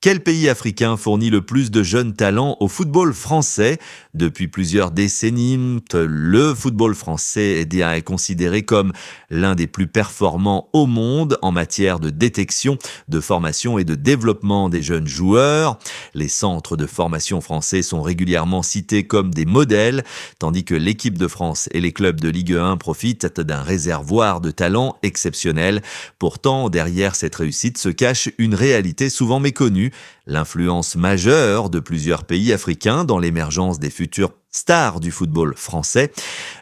Quel pays africain fournit le plus de jeunes talents au football français? Depuis plusieurs décennies, le football français est considéré comme l'un des plus performants au monde en matière de détection, de formation et de développement des jeunes joueurs. Les centres de formation français sont régulièrement cités comme des modèles, tandis que l'équipe de France et les clubs de Ligue 1 profitent d'un réservoir de talents exceptionnels. Pourtant, derrière cette réussite se cache une réalité souvent méconnue: l'influence majeure de plusieurs pays africains dans l'émergence des futurs stars du football français.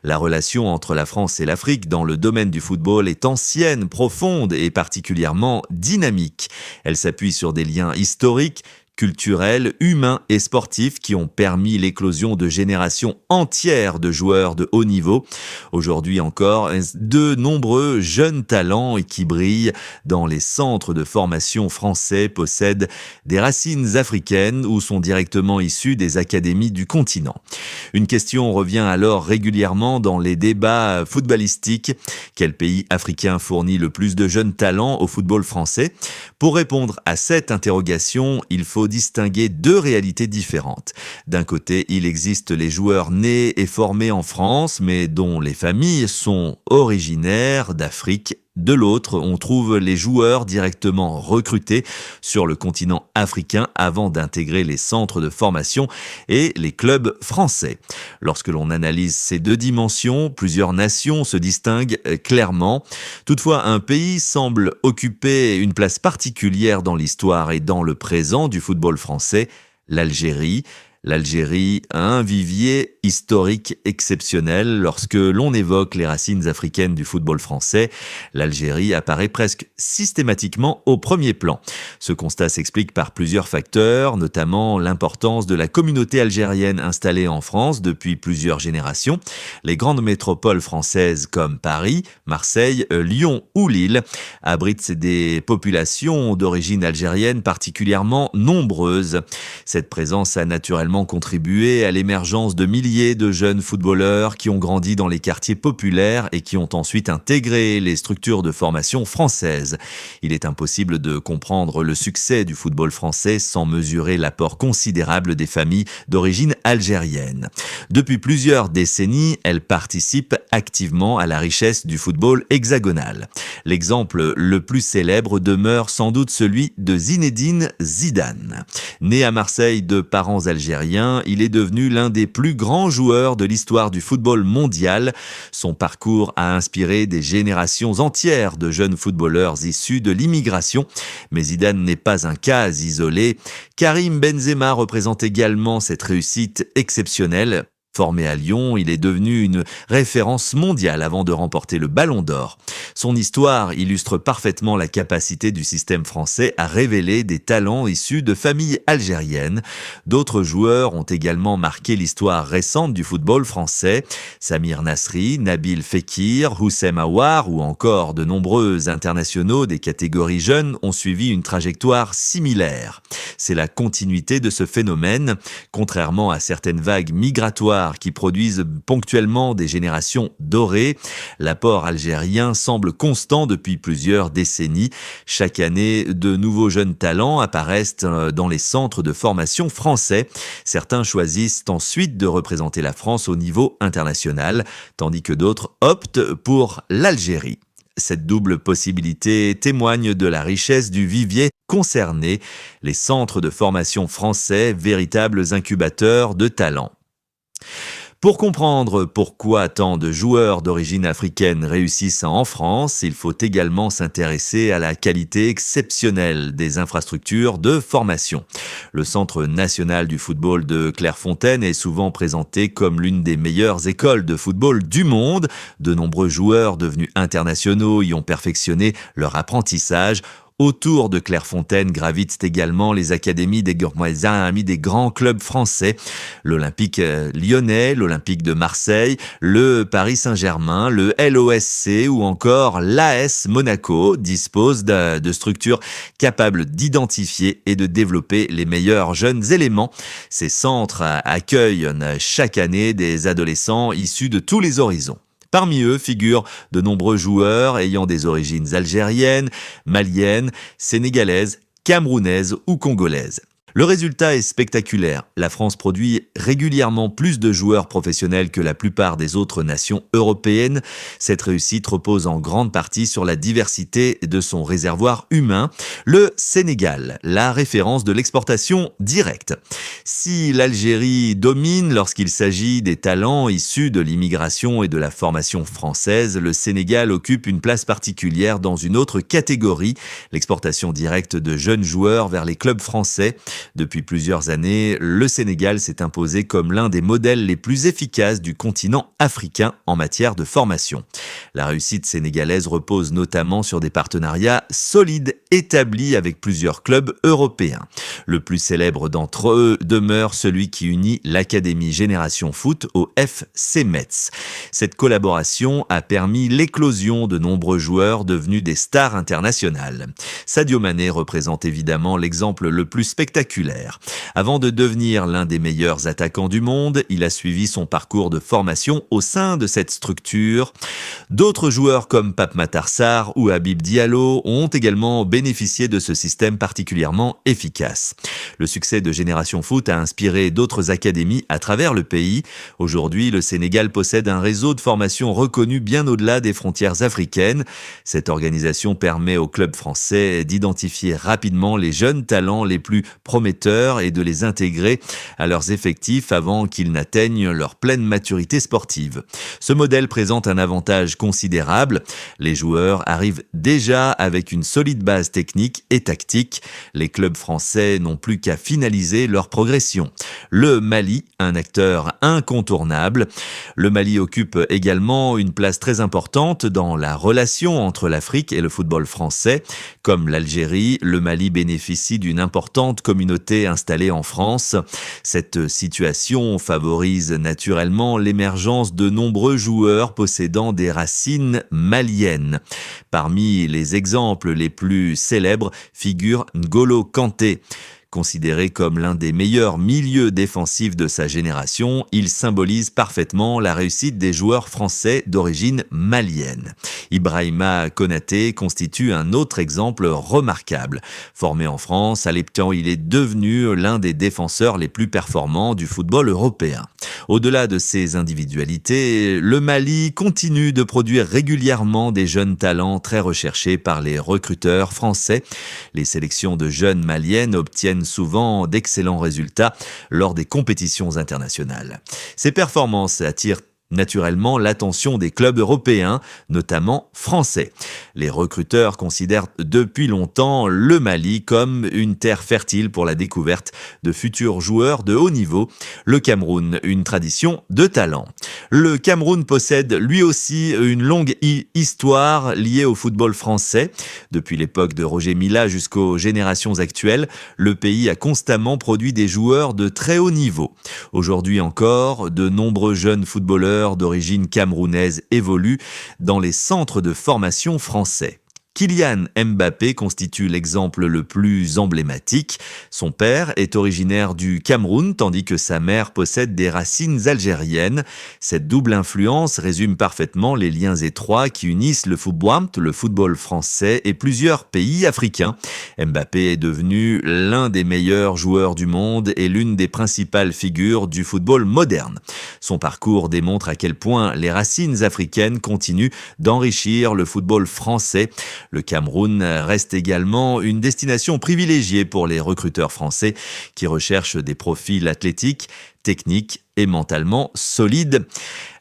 La relation entre la France et l'Afrique dans le domaine du football est ancienne, profonde et particulièrement dynamique. Elle s'appuie sur des liens historiques, culturels, humains et sportifs qui ont permis l'éclosion de générations entières de joueurs de haut niveau. Aujourd'hui encore, de nombreux jeunes talents qui brillent dans les centres de formation français possèdent des racines africaines ou sont directement issus des académies du continent. Une question revient alors régulièrement dans les débats footballistiques: quel pays africain fournit le plus de jeunes talents au football français? Pour répondre à cette interrogation, il faut distinguer deux réalités différentes. D'un côté, il existe les joueurs nés et formés en France, mais dont les familles sont originaires d'Afrique. De l'autre, on trouve les joueurs directement recrutés sur le continent africain avant d'intégrer les centres de formation et les clubs français. Lorsque l'on analyse ces deux dimensions, plusieurs nations se distinguent clairement. Toutefois, un pays semble occuper une place particulière dans l'histoire et dans le présent du football français: l'Algérie. L'Algérie a un vivier historique exceptionnel. Lorsque l'on évoque les racines africaines du football français, l'Algérie apparaît presque systématiquement au premier plan. Ce constat s'explique par plusieurs facteurs, notamment l'importance de la communauté algérienne installée en France depuis plusieurs générations. Les grandes métropoles françaises comme Paris, Marseille, Lyon ou Lille abritent des populations d'origine algérienne particulièrement nombreuses. Cette présence a naturellement contribué à l'émergence de milliers de jeunes footballeurs qui ont grandi dans les quartiers populaires et qui ont ensuite intégré les structures de formation françaises. Il est impossible de comprendre le succès du football français sans mesurer l'apport considérable des familles d'origine algérienne. Depuis plusieurs décennies, elles participent activement à la richesse du football hexagonal. L'exemple le plus célèbre demeure sans doute celui de Zinedine Zidane. Né à Marseille de parents algériens, il est devenu l'un des plus grands joueurs de l'histoire du football mondial. Son parcours a inspiré des générations entières de jeunes footballeurs issus de l'immigration. Mais Zidane n'est pas un cas isolé. Karim Benzema représente également cette réussite exceptionnelle. Formé à Lyon, il est devenu une référence mondiale avant de remporter le Ballon d'Or. Son histoire illustre parfaitement la capacité du système français à révéler des talents issus de familles algériennes. D'autres joueurs ont également marqué l'histoire récente du football français: Samir Nasri, Nabil Fekir, Houssem Aouar ou encore de nombreux internationaux des catégories jeunes ont suivi une trajectoire similaire. C'est la continuité de ce phénomène. Contrairement à certaines vagues migratoires qui produisent ponctuellement des générations dorées, l'apport algérien semble constant depuis plusieurs décennies. Chaque année, de nouveaux jeunes talents apparaissent dans les centres de formation français. Certains choisissent ensuite de représenter la France au niveau international, tandis que d'autres optent pour l'Algérie. Cette double possibilité témoigne de la richesse du vivier concerné, les centres de formation français, véritables incubateurs de talents. Pour comprendre pourquoi tant de joueurs d'origine africaine réussissent en France, il faut également s'intéresser à la qualité exceptionnelle des infrastructures de formation. Le Centre national du football de Clairefontaine est souvent présenté comme l'une des meilleures écoles de football du monde. De nombreux joueurs devenus internationaux y ont perfectionné leur apprentissage. Autour de Clairefontaine gravitent également les académies des amis des grands clubs français: l'Olympique lyonnais, l'Olympique de Marseille, le Paris Saint-Germain, le LOSC ou encore l'AS Monaco disposent de structures capables d'identifier et de développer les meilleurs jeunes éléments. Ces centres accueillent chaque année des adolescents issus de tous les horizons. Parmi eux figurent de nombreux joueurs ayant des origines algériennes, maliennes, sénégalaises, camerounaise ou congolaise. Le résultat est spectaculaire. La France produit régulièrement plus de joueurs professionnels que la plupart des autres nations européennes. Cette réussite repose en grande partie sur la diversité de son réservoir humain. Le Sénégal, la référence de l'exportation directe. Si l'Algérie domine lorsqu'il s'agit des talents issus de l'immigration et de la formation française, le Sénégal occupe une place particulière dans une autre catégorie, l'exportation directe de jeunes joueurs vers les clubs français. Depuis plusieurs années, le Sénégal s'est imposé comme l'un des modèles les plus efficaces du continent africain en matière de formation. La réussite sénégalaise repose notamment sur des partenariats solides établis avec plusieurs clubs européens. Le plus célèbre d'entre eux demeure celui qui unit l'Académie Génération Foot au FC Metz. Cette collaboration a permis l'éclosion de nombreux joueurs devenus des stars internationales. Sadio Mané représente évidemment l'exemple le plus spectaculaire. Avant de devenir l'un des meilleurs attaquants du monde, il a suivi son parcours de formation au sein de cette structure. D'autres joueurs comme Pape Matar Sarr ou Habib Diallo ont également bénéficié de ce système particulièrement efficace. Le succès de Génération Foot a inspiré d'autres académies à travers le pays. Aujourd'hui, le Sénégal possède un réseau de formation reconnu bien au-delà des frontières africaines. Cette organisation permet aux clubs français d'identifier rapidement les jeunes talents les plus prometteurs et de les intégrer à leurs effectifs avant qu'ils n'atteignent leur pleine maturité sportive. Ce modèle présente un avantage considérable. Les joueurs arrivent déjà avec une solide base technique et tactique. Les clubs français n'ont plus qu'à finaliser leur progression. Le Mali, un acteur incontournable. Le Mali occupe également une place très importante dans la relation entre l'Afrique et le football français. Comme l'Algérie, le Mali bénéficie d'une importante communauté installée en France. Cette situation favorise naturellement l'émergence de nombreux joueurs possédant des racines maliennes. Parmi les exemples les plus célèbres figure N'Golo Kanté. Considéré comme l'un des meilleurs milieux défensifs de sa génération, il symbolise parfaitement la réussite des joueurs français d'origine malienne. Ibrahima Konaté constitue un autre exemple remarquable. Formé en France, à l'Épian, il est devenu l'un des défenseurs les plus performants du football européen. Au-delà de ses individualités, le Mali continue de produire régulièrement des jeunes talents très recherchés par les recruteurs français. Les sélections de jeunes maliennes obtiennent souvent d'excellents résultats lors des compétitions internationales. Ces performances attirent naturellement l'attention des clubs européens, notamment français. Les recruteurs considèrent depuis longtemps le Mali comme une terre fertile pour la découverte de futurs joueurs de haut niveau. Le Cameroun, une tradition de talent. Le Cameroun possède lui aussi une longue histoire liée au football français. Depuis l'époque de Roger Mila jusqu'aux générations actuelles, le pays a constamment produit des joueurs de très haut niveau. Aujourd'hui encore, de nombreux jeunes footballeurs d'origine camerounaise évoluent dans les centres de formation français. Kylian Mbappé constitue l'exemple le plus emblématique. Son père est originaire du Cameroun, tandis que sa mère possède des racines algériennes. Cette double influence résume parfaitement les liens étroits qui unissent le football français et plusieurs pays africains. Mbappé est devenu l'un des meilleurs joueurs du monde et l'une des principales figures du football moderne. Son parcours démontre à quel point les racines africaines continuent d'enrichir le football français. Le Cameroun reste également une destination privilégiée pour les recruteurs français qui recherchent des profils athlétiques, techniques et mentalement solides.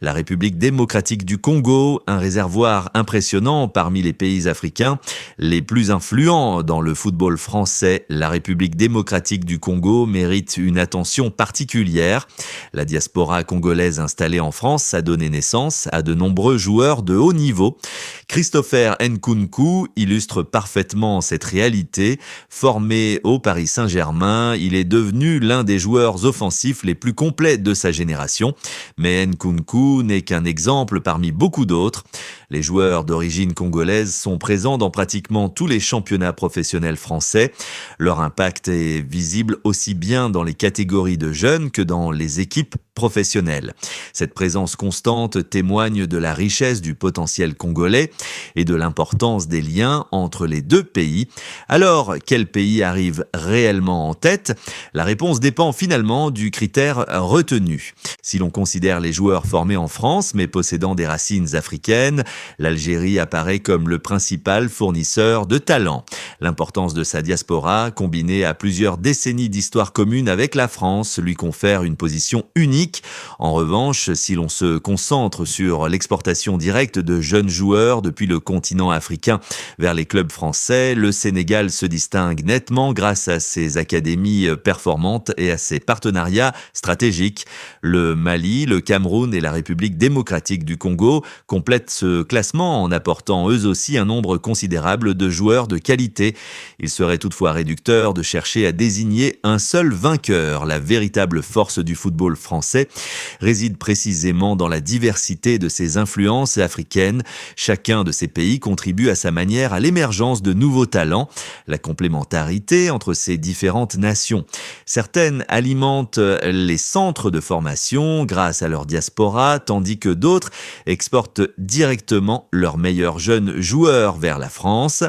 La République démocratique du Congo, un réservoir impressionnant parmi les pays africains les plus influents dans le football français. La République démocratique du Congo mérite une attention particulière. La diaspora congolaise installée en France a donné naissance à de nombreux joueurs de haut niveau. Christopher Nkunku illustre parfaitement cette réalité. Formé au Paris Saint-Germain, il est devenu l'un des joueurs offensifs les plus complets de sa génération. Mais Nkunku n'est qu'un exemple parmi beaucoup d'autres. Les joueurs d'origine congolaise sont présents dans pratiquement tous les championnats professionnels français. Leur impact est visible aussi bien dans les catégories de jeunes que dans les équipes professionnelles. Cette présence constante témoigne de la richesse du potentiel congolais et de l'importance des liens entre les deux pays. Alors, quel pays arrive réellement en tête? La réponse dépend finalement du critère retenu. Si l'on considère les joueurs formés en France mais possédant des racines africaines, l'Algérie apparaît comme le principal fournisseur de talent. L'importance de sa diaspora, combinée à plusieurs décennies d'histoire commune avec la France, lui confère une position unique. En revanche, si l'on se concentre sur l'exportation directe de jeunes joueurs depuis le continent africain vers les clubs français, le Sénégal se distingue nettement grâce à ses académies performantes et à ses partenariats stratégiques. Le Mali, le Cameroun et la République démocratique du Congo complètent ce classement en apportant eux aussi un nombre considérable de joueurs de qualité. Il serait toutefois réducteur de chercher à désigner un seul vainqueur. La véritable force du football français réside précisément dans la diversité de ses influences africaines. Chacun de ces pays contribue à sa manière à l'émergence de nouveaux talents, la complémentarité entre ces différentes nations. Certaines alimentent les centres de formation grâce à leur diaspora, tandis que d'autres exportent directement leurs meilleurs jeunes joueurs vers la France.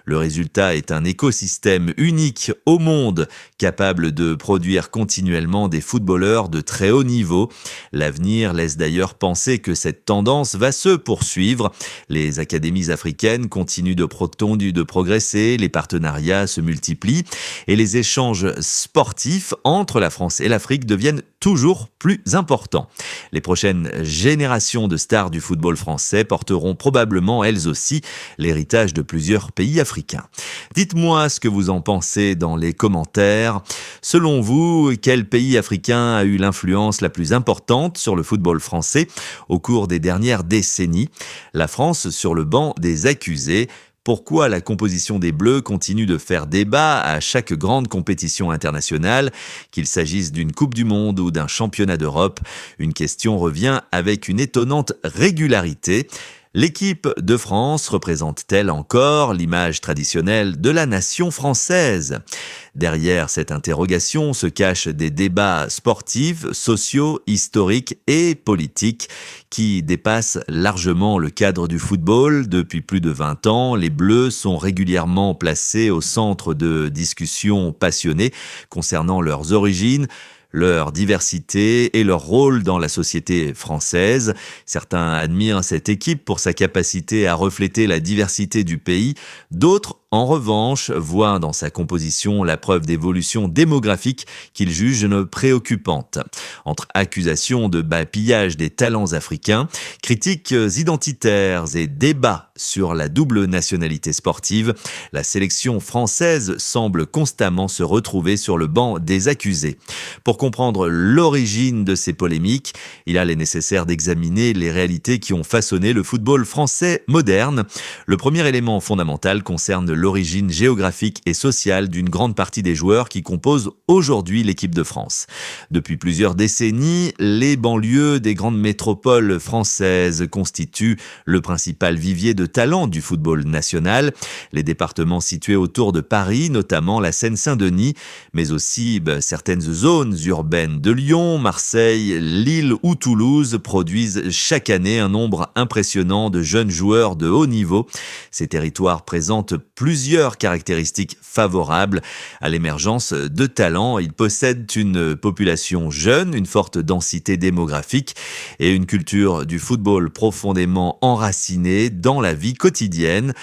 Le résultat est un écosystème unique au monde, capable de produire continuellement des footballeurs de très haut niveau. L'avenir laisse d'ailleurs penser que cette tendance va se poursuivre. Les académies africaines continuent de progresser, les partenariats se multiplient et les échanges sportifs entre la France et l'Afrique deviennent toujours plus importants. Les prochaines générations de stars du football français porteront probablement elles aussi l'héritage de plusieurs pays africains. Dites-moi ce que vous en pensez dans les commentaires. Selon vous, quel pays africain a eu l'influence la plus importante sur le football français au cours des dernières décennies? La France sur le banc des accusés. Pourquoi la composition des Bleus continue de faire débat à chaque grande compétition internationale, qu'il s'agisse d'une Coupe du Monde ou d'un championnat d'Europe? Une question revient avec une étonnante régularité. L'équipe de France représente-t-elle encore l'image traditionnelle de la nation française? Derrière cette interrogation se cachent des débats sportifs, sociaux, historiques et politiques qui dépassent largement le cadre du football. Depuis plus de 20 ans, les Bleus sont régulièrement placés au centre de discussions passionnées concernant leurs origines, leur diversité et leur rôle dans la société française. Certains admirent cette équipe pour sa capacité à refléter la diversité du pays. D'autres, en revanche, voient dans sa composition la preuve d'évolution démographique qu'ils jugent préoccupante. Entre accusations de pillage des talents africains, critiques identitaires et débats sur la double nationalité sportive, la sélection française semble constamment se retrouver sur le banc des accusés. Pour comprendre l'origine de ces polémiques, il est nécessaire d'examiner les réalités qui ont façonné le football français moderne. Le premier élément fondamental concerne l'origine géographique et sociale d'une grande partie des joueurs qui composent aujourd'hui l'équipe de France. Depuis plusieurs décennies, les banlieues des grandes métropoles françaises constituent le principal vivier de talent du football national. Les départements situés autour de Paris, notamment la Seine-Saint-Denis, mais aussi certaines zones urbaines de Lyon, Marseille, Lille ou Toulouse produisent chaque année un nombre impressionnant de jeunes joueurs de haut niveau. Ces territoires présentent plusieurs caractéristiques favorables à l'émergence de talents. Ils possèdent une population jeune, une forte densité démographique et une culture du football profondément enracinée dans la vie quotidienne.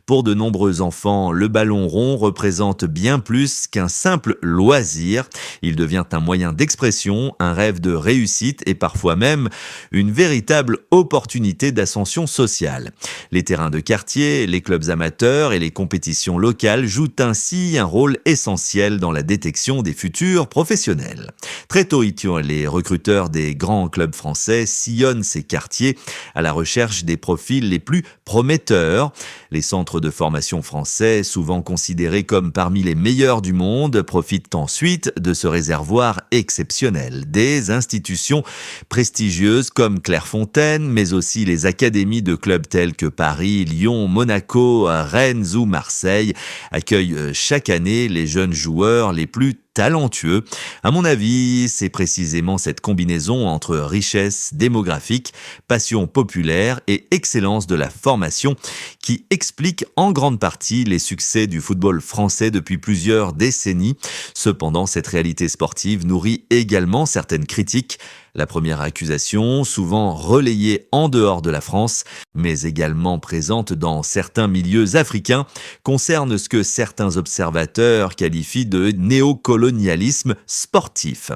Pour de nombreux enfants, le ballon rond représente bien plus qu'un simple loisir. Il devient un moyen d'expression, un rêve de réussite et parfois même une véritable opportunité d'ascension sociale. Les terrains de quartier, les clubs amateurs et les compétitions compétitions locales jouent ainsi un rôle essentiel dans la détection des futurs professionnels. Très tôt, les recruteurs des grands clubs français sillonnent ces quartiers à la recherche des profils les plus prometteurs. Les centres de formation français, souvent considérés comme parmi les meilleurs du monde, profitent ensuite de ce réservoir exceptionnel. Des institutions prestigieuses comme Clairefontaine, mais aussi les académies de clubs tels que Paris, Lyon, Monaco, Rennes ou Marseille accueillent chaque année les jeunes joueurs les plus talentueux. À mon avis, c'est précisément cette combinaison entre richesse démographique, passion populaire et excellence de la formation qui explique en grande partie les succès du football français depuis plusieurs décennies. Cependant, cette réalité sportive nourrit également certaines critiques. La première accusation, souvent relayée en dehors de la France, mais également présente dans certains milieux africains, concerne ce que certains observateurs qualifient de néocolonialisme sportif.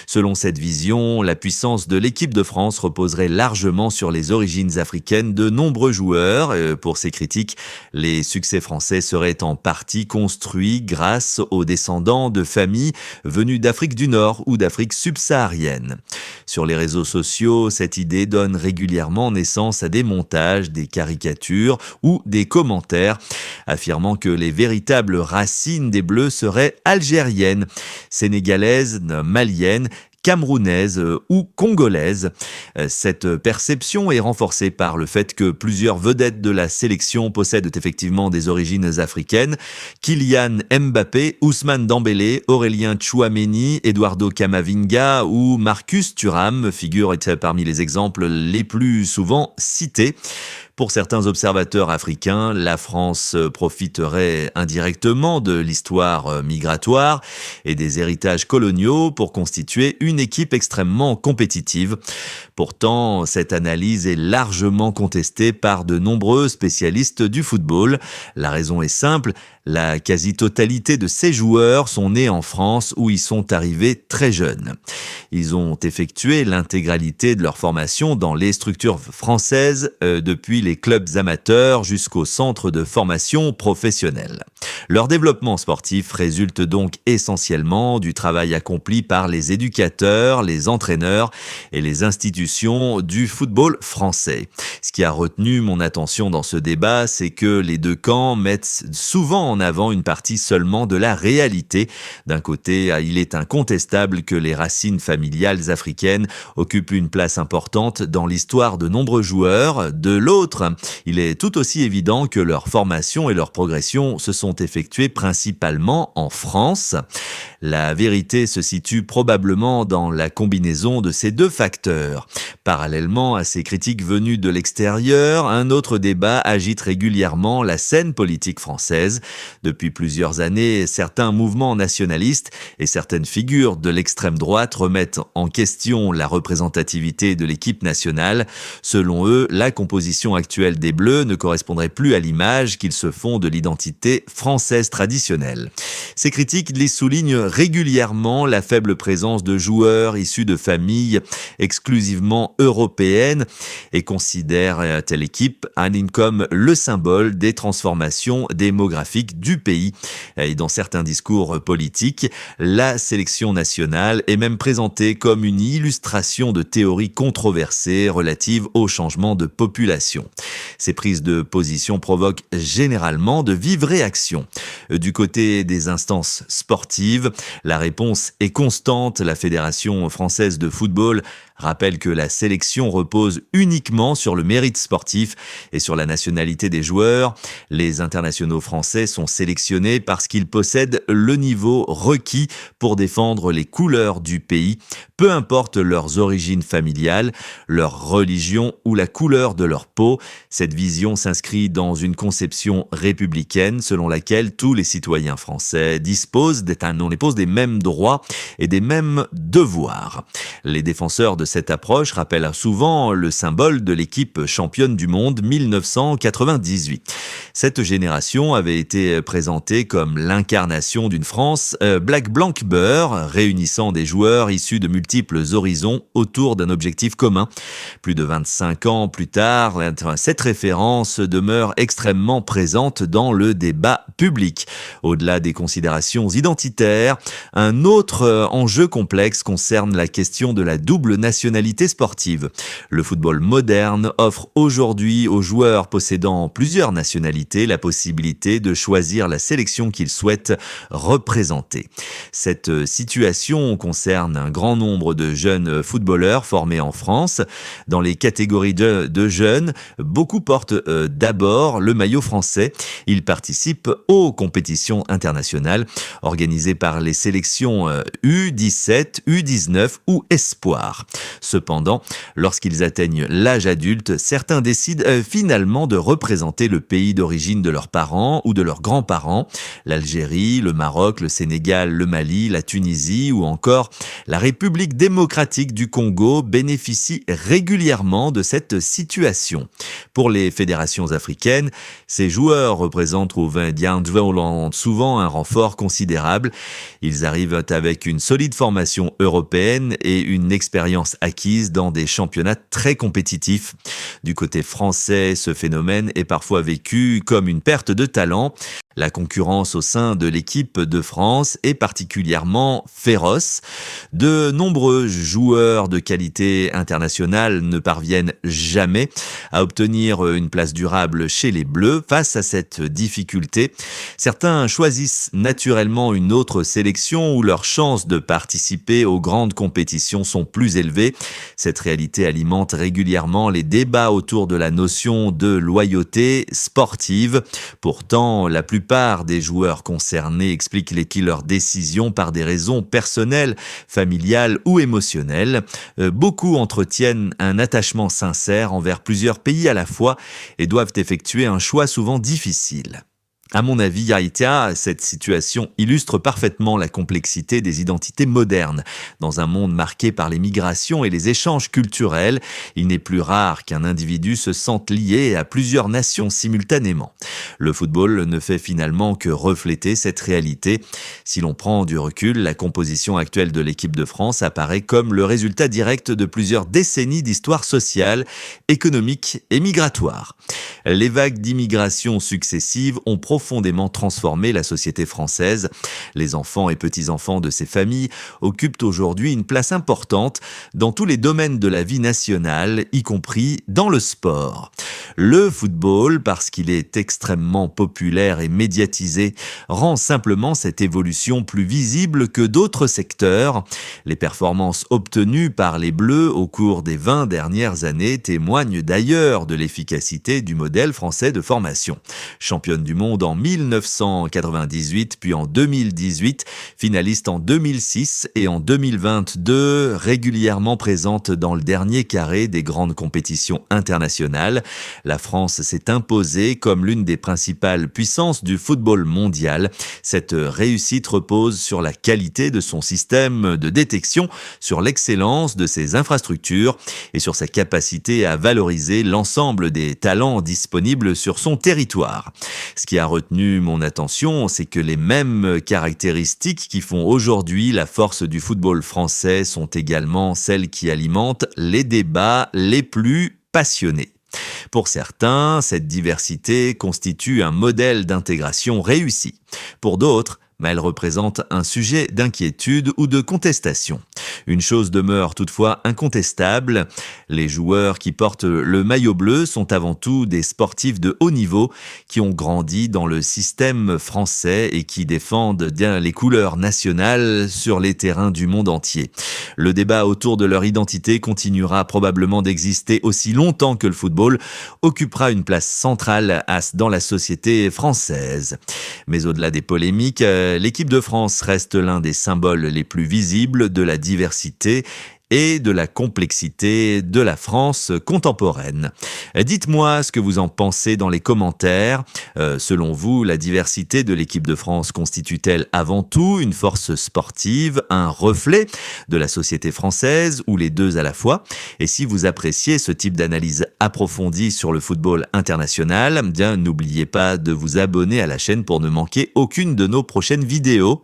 Selon cette vision, la puissance de l'équipe de France reposerait largement sur les origines africaines de nombreux joueurs. Pour ces critiques, les succès français seraient en partie construits grâce aux descendants de familles venues d'Afrique du Nord ou d'Afrique subsaharienne. Sur les réseaux sociaux, cette idée donne régulièrement naissance à des montages, des caricatures ou des commentaires affirmant que les véritables racines des Bleus seraient algériennes, sénégalaises, maliennes, camerounaise ou congolaise. Cette perception est renforcée par le fait que plusieurs vedettes de la sélection possèdent effectivement des origines africaines. Kylian Mbappé, Ousmane Dembélé, Aurélien Tchouaméni, Eduardo Camavinga ou Marcus Thuram figurent parmi les exemples les plus souvent cités. Pour certains observateurs africains, la France profiterait indirectement de l'histoire migratoire et des héritages coloniaux pour constituer une équipe extrêmement compétitive. Pourtant, cette analyse est largement contestée par de nombreux spécialistes du football. La raison est simple, la quasi-totalité de ces joueurs sont nés en France où ils sont arrivés très jeunes. Ils ont effectué l'intégralité de leur formation dans les structures françaises depuis les clubs amateurs jusqu'au centre de formation professionnelle. Leur développement sportif résulte donc essentiellement du travail accompli par les éducateurs, les entraîneurs et les institutions du football français. Ce qui a retenu mon attention dans ce débat, c'est que les deux camps mettent souvent en avant une partie seulement de la réalité. D'un côté, il est incontestable que les racines familiales africaines occupent une place importante dans l'histoire de nombreux joueurs. De l'autre, il est tout aussi évident que leur formation et leur progression se sont effectuées principalement en France. La vérité se situe probablement dans la combinaison de ces deux facteurs. Parallèlement à ces critiques venues de l'extérieur, un autre débat agite régulièrement la scène politique française. Depuis plusieurs années, certains mouvements nationalistes et certaines figures de l'extrême droite remettent en question la représentativité de l'équipe nationale. Selon eux, la composition actuelle des Bleus ne correspondrait plus à l'image qu'ils se font de l'identité française traditionnelle. Ces critiques les soulignent régulièrement la faible présence de joueurs issus de familles exclusivement européennes et considèrent telle équipe comme le symbole des transformations démographiques du pays. Et dans certains discours politiques, la sélection nationale est même présentée comme une illustration de théories controversées relatives au changement de population. Ces prises de position provoquent généralement de vives réactions. Du côté des instances sportives, la réponse est constante. La Fédération française de football rappelle que la sélection repose uniquement sur le mérite sportif et sur la nationalité des joueurs. Les internationaux français sont sélectionnés parce qu'ils possèdent le niveau requis pour défendre les couleurs du pays, peu importe leurs origines familiales, leur religion ou la couleur de leur peau. Cette vision s'inscrit dans une conception républicaine selon laquelle tous les citoyens français disposent des mêmes droits et des mêmes devoirs. Les défenseurs de cette approche rappellent souvent le symbole de l'équipe championne du monde 1998. Cette génération avait été est présenté comme l'incarnation d'une France Black Blanc Beurre, réunissant des joueurs issus de multiples horizons autour d'un objectif commun. Plus de 25 ans plus tard, cette référence demeure extrêmement présente dans le débat public. Au-delà des considérations identitaires, un autre enjeu complexe concerne la question de la double nationalité sportive. Le football moderne offre aujourd'hui aux joueurs possédant plusieurs nationalités la possibilité de choisir la sélection qu'ils souhaitent représenter. Cette situation concerne un grand nombre de jeunes footballeurs formés en France. Dans les catégories de jeunes, beaucoup portent d'abord le maillot français. Ils participent aux compétitions internationales organisées par les sélections U17, U19 ou Espoir. Cependant, lorsqu'ils atteignent l'âge adulte, certains décident finalement de représenter le pays d'origine de leurs parents ou de leurs grands-parents. L'Algérie, le Maroc, le Sénégal, le Mali, la Tunisie ou encore la République démocratique du Congo bénéficient régulièrement de cette situation. Pour les fédérations africaines, ces joueurs représentent souvent un renfort considérable. Ils arrivent avec une solide formation européenne et une expérience acquise dans des championnats très compétitifs. Du côté français, ce phénomène est parfois vécu comme une perte de talent. La concurrence au sein de l'équipe de France est particulièrement féroce. De nombreux joueurs de qualité internationale ne parviennent jamais à obtenir une place durable chez les Bleus. Face à cette difficulté, certains choisissent naturellement une autre sélection où leurs chances de participer aux grandes compétitions sont plus élevées. Cette réalité alimente régulièrement les débats autour de la notion de loyauté sportive. Pourtant, la plupart des joueurs concernés expliquent leurs décisions par des raisons personnelles, familiales ou émotionnelles. Beaucoup entretiennent un attachement sincère envers plusieurs pays à la fois et doivent effectuer un choix souvent difficile. À mon avis, Yaitia, cette situation illustre parfaitement la complexité des identités modernes. Dans un monde marqué par les migrations et les échanges culturels, il n'est plus rare qu'un individu se sente lié à plusieurs nations simultanément. Le football ne fait finalement que refléter cette réalité. Si l'on prend du recul, la composition actuelle de l'équipe de France apparaît comme le résultat direct de plusieurs décennies d'histoire sociale, économique et migratoire. Les vagues d'immigration successives ont profondément transformé la société française. Les enfants et petits-enfants de ces familles occupent aujourd'hui une place importante dans tous les domaines de la vie nationale, y compris dans le sport. Le football, parce qu'il est extrêmement populaire et médiatisé, rend simplement cette évolution plus visible que d'autres secteurs. Les performances obtenues par les Bleus au cours des 20 dernières années témoignent d'ailleurs de l'efficacité du modèle français de formation. Championne du monde en 1998, puis en 2018, finaliste en 2006 et en 2022, régulièrement présente dans le dernier carré des grandes compétitions internationales. La France s'est imposée comme l'une des principales puissances du football mondial. Cette réussite repose sur la qualité de son système de détection, sur l'excellence de ses infrastructures et sur sa capacité à valoriser l'ensemble des talents disponibles sur son territoire. Ce qui a retenu mon attention, c'est que les mêmes caractéristiques qui font aujourd'hui la force du football français sont également celles qui alimentent les débats les plus passionnés. Pour certains, cette diversité constitue un modèle d'intégration réussi. Pour d'autres, elle représente un sujet d'inquiétude ou de contestation. Une chose demeure toutefois incontestable, les joueurs qui portent le maillot bleu sont avant tout des sportifs de haut niveau qui ont grandi dans le système français et qui défendent bien les couleurs nationales sur les terrains du monde entier. Le débat autour de leur identité continuera probablement d'exister aussi longtemps que le football occupera une place centrale dans la société française. Mais au-delà des polémiques, l'équipe de France reste l'un des symboles les plus visibles de la diversité et de la complexité de la France contemporaine. Dites-moi ce que vous en pensez dans les commentaires. Selon vous, la diversité de l'équipe de France constitue-t-elle avant tout une force sportive, un reflet de la société française ou les deux à la fois? Et si vous appréciez ce type d'analyse approfondie sur le football international, bien n'oubliez pas de vous abonner à la chaîne pour ne manquer aucune de nos prochaines vidéos.